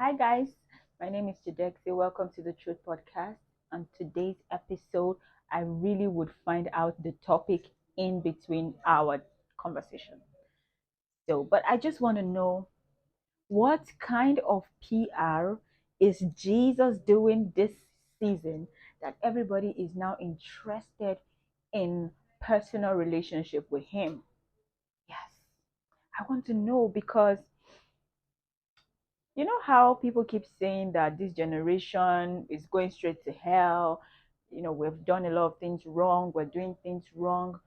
Hi guys, my name is Jidexi. Welcome to the Truth Podcast. On today's episode, I really would find out the topic in between our conversation. But I just want to know what kind of PR is Jesus doing this season that everybody is now interested in personal relationship with him? Yes, I want to know because you know how people keep saying that this generation is going straight to hell. We've done a lot of things wrong, we're doing things wrong.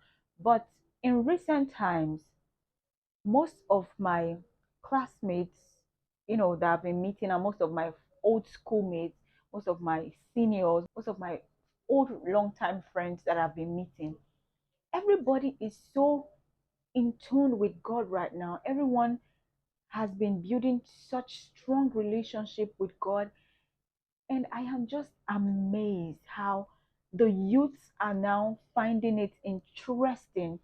But in recent times, most of my classmates, that I've been meeting, and most of my old schoolmates, most of my seniors, most of my old long-time friends that I've been meeting, everybody is so in tune with God right now. Everyone has been building such strong relationship with God, and I am just amazed how the youths are now finding it interesting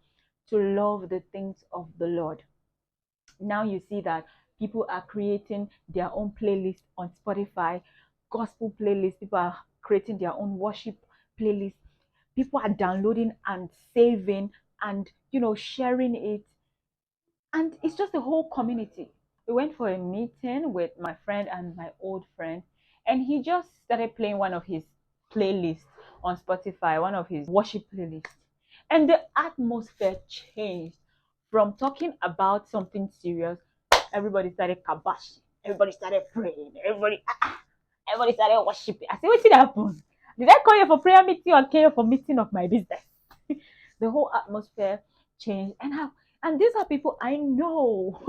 to love the things of the Lord. Now you see that people are creating their own playlist on Spotify, gospel playlists. People are creating their own worship playlist. People are downloading and saving and sharing it, and it's just a whole community. We went for a meeting with my friend and my old friend, and he just started playing one of his playlists on Spotify, one of his worship playlists. And the atmosphere changed from talking about something serious. Everybody started kabash. Everybody started praying. Everybody started worshiping. I said, what did happen? Did I call you for prayer meeting or came here for meeting of my business? The whole atmosphere changed, and these are people I know.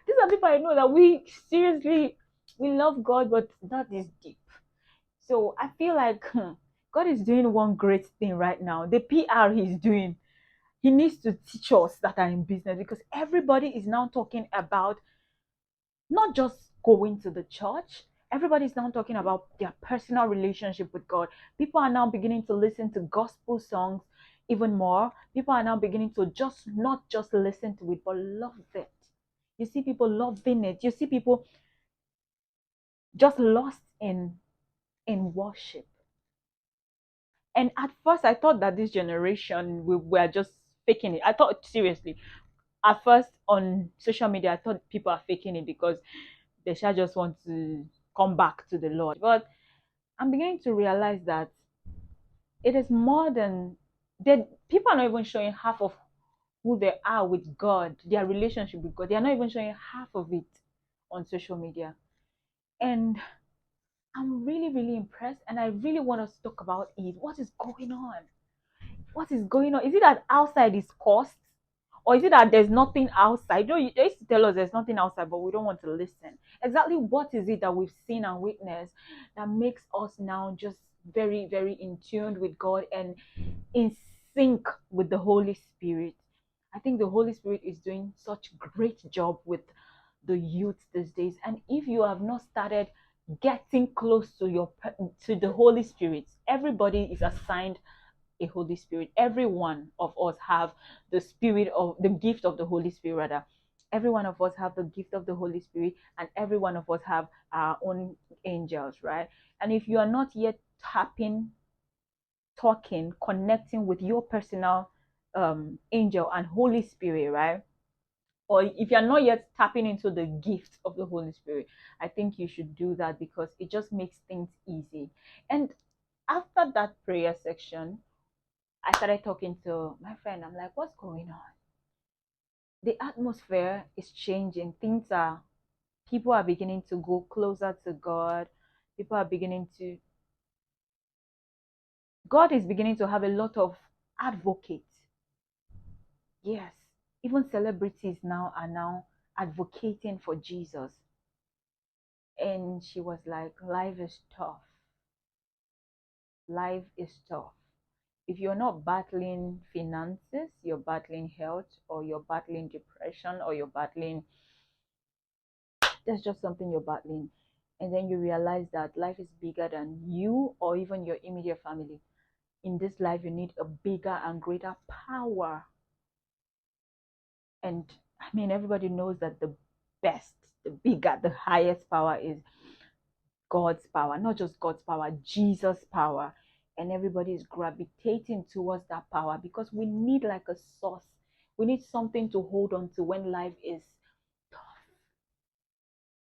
These are people I know that we seriously we love God, but not this deep. So I feel like God is doing one great thing right now. The PR he's doing, he needs to teach us that are in business, because everybody is now talking about not just going to the church. Everybody is now talking about their personal relationship with God. People are now beginning to listen to gospel songs even more. People are now beginning to just not just listen to it, but love it. You see people loving it. You see people just lost in worship. And at first, I thought that this generation we were just faking it. I thought seriously. At first, on social media, I thought people are faking it because they shall just want to come back to the Lord. But I'm beginning to realize that it is more than that. People are not even showing half of who they are with God, their relationship with God. They are not even showing half of it on social media. And I'm really, really impressed. And I really want us to talk about it. What is going on? What is going on? Is it that outside is cost? Or is it that there's nothing outside? They used to tell us there's nothing outside, but we don't want to listen. Exactly what is it that we've seen and witnessed that makes us now just very, very in tune with God and in sync with the Holy Spirit? I think the Holy Spirit is doing such great job with the youth these days. And if you have not started getting close to to the Holy Spirit, everybody is assigned a Holy Spirit. Every one of us have the gift of the Holy Spirit, rather. Every one of us have the gift of the Holy Spirit, and every one of us have our own angels, right? And if you are not yet tapping, talking, connecting with your personal angel and Holy Spirit, right? Or if you're not yet tapping into the gift of the Holy Spirit, I think you should do that, because it just makes things easy. And after that prayer section, I started talking to my friend. I'm like, what's going on? The atmosphere is changing. People are beginning to go closer to God. People are beginning to, God is beginning to have a lot of advocates. Yes, even celebrities now are now advocating for Jesus. And she was like, life is tough. Life is tough. If you're not battling finances, you're battling health, or you're battling depression, or you're battling, there's just something you're battling. And then you realize that life is bigger than you or even your immediate family. In this life, you need a bigger and greater power. And I mean, everybody knows that the best, the bigger, the highest power is God's power, not just God's power, Jesus' power. And everybody is gravitating towards that power because we need like a source. We need something to hold on to when life is tough.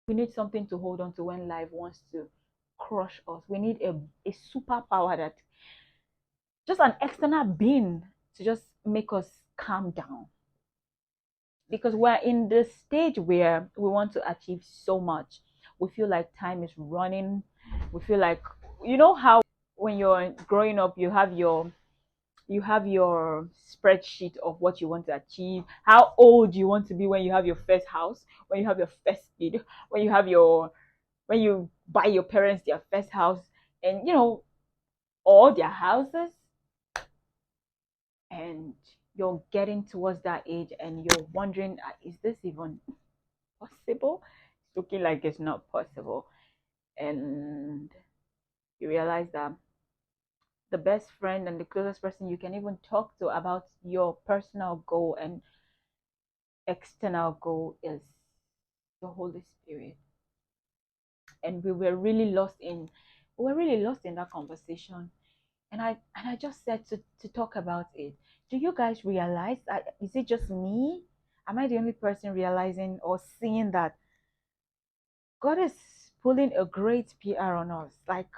We need something to hold on to when life wants to crush us. We need a superpower, that just an external being to just make us calm down. Because we're in the stage where we want to achieve so much. We feel like time is running. We feel like, you know how when you're growing up you have your spreadsheet of what you want to achieve, how old you want to be when you have your first house, when you have your first kid, when you buy your parents their first house, and all their houses. And you're getting towards that age and you're wondering, is this even possible? It's looking like it's not possible. And you realize that the best friend and the closest person you can even talk to about your personal goal and external goal is the Holy Spirit. And we were really lost in that conversation. And I just said to talk about it. Do you guys realize that? Is it just me? Am I the only person realizing or seeing that God is pulling a great PR on us? Like,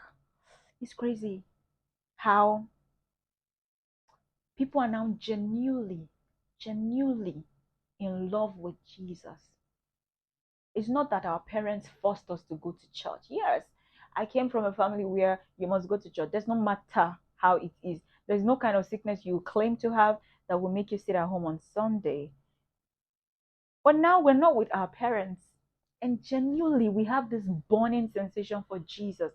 it's crazy how people are now genuinely in love with Jesus. It's not that our parents forced us to go to church. Yes, I came from a family where you must go to church. There's no matter how it is. There's no kind of sickness you claim to have that will make you sit at home on Sunday. But now we're not with our parents. And genuinely, we have this burning sensation for Jesus.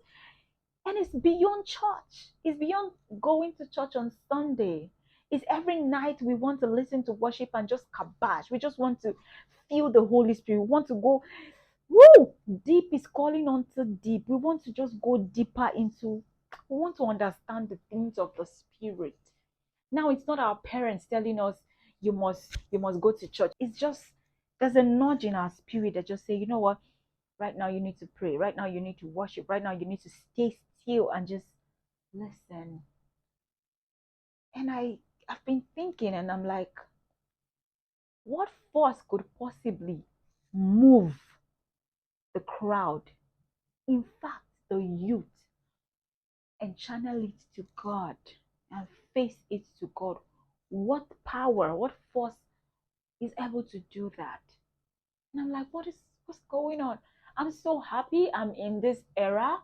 And it's beyond church. It's beyond going to church on Sunday. It's every night we want to listen to worship and just kabash. We just want to feel the Holy Spirit. We want to go, woo! Deep is calling onto deep. We want to just go deeper into, we want to understand the things of the Spirit. Now it's not our parents telling us you must go to church. It's just there's a nudge in our spirit that just say, you know what, right now you need to pray. Right now you need to worship. Right now you need to stay still and just listen. And I've been thinking and I'm like, what force could possibly move the crowd, in fact the youth, and channel it to God and face it to God? What power, what force is able to do that? And I'm like, what's going on? I'm so happy I'm in this era.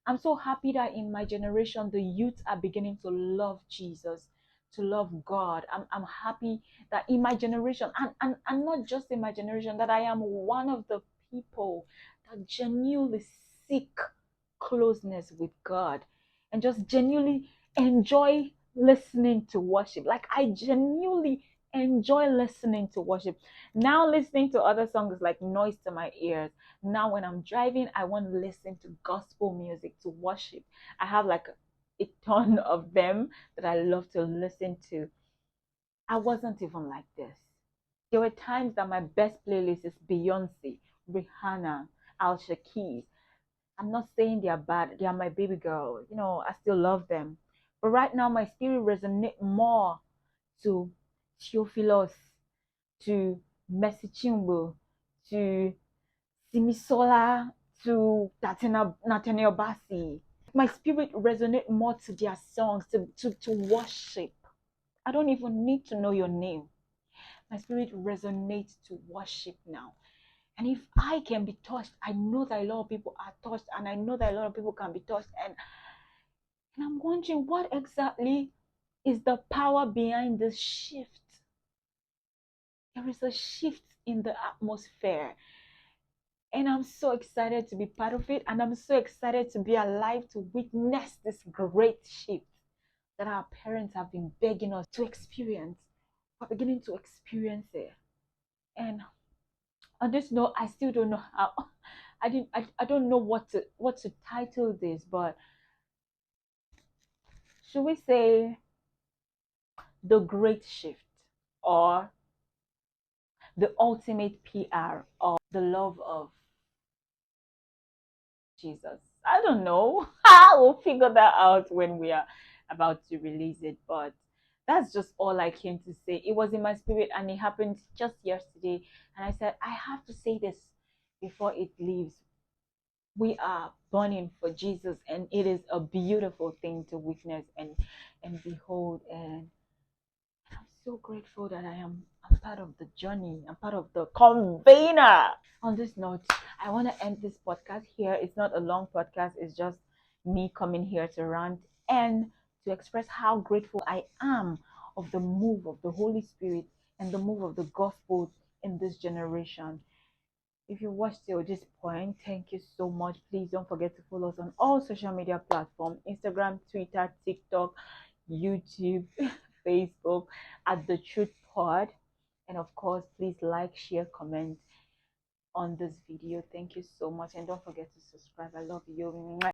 I'm so happy that in my generation the youth are beginning to love Jesus, to love God. I'm happy that in my generation, and not just in my generation, that I am one of the people that genuinely seek closeness with God and just genuinely enjoy listening to worship. Like, I genuinely enjoy listening to worship. Now listening to other songs is like noise to my ears. Now when I'm driving, I want to listen to gospel music, to worship. I have like a ton of them that I love to listen to. I wasn't even like this. There were times that my best playlist is Beyonce, Rihanna, Alicia Keys. I'm not saying they are bad. They are my baby girl. I still love them. But right now, my spirit resonates more to Theophilus, to Mercy Chimbo, to Simisola, to Nathaniel Bassi. My spirit resonates more to their songs, to worship. I don't even need to know your name. My spirit resonates to worship now. And if I can be touched, I know that a lot of people are touched, and I know that a lot of people can be touched. And I'm wondering, what exactly is the power behind this shift? There is a shift in the atmosphere. And I'm so excited to be part of it. And I'm so excited to be alive to witness this great shift that our parents have been begging us to experience. We're beginning to experience it. And on this note, I still don't know how. I don't know what to title this, but should we say the great shift, or the ultimate PR, or the love of Jesus. I don't know. We'll figure that out when we are about to release it. But that's just all I came to say. It was in my spirit and it happened just yesterday. And I said, I have to say this before it leaves. We are burning for Jesus, and it is a beautiful thing to witness and behold. And I'm so grateful that I'm part of the journey. I'm part of the convener. On this note, I want to end this podcast here. It's not a long podcast, it's just me coming here to rant and to express how grateful I am of the move of the Holy Spirit and the move of the gospel in this generation. If you watched till this point, thank you so much. Please don't forget to follow us on all social media platforms: Instagram, Twitter, TikTok, YouTube, Facebook at The Truth Pod. And of course, please like, share, comment on this video. Thank you so much. And don't forget to subscribe. I love you.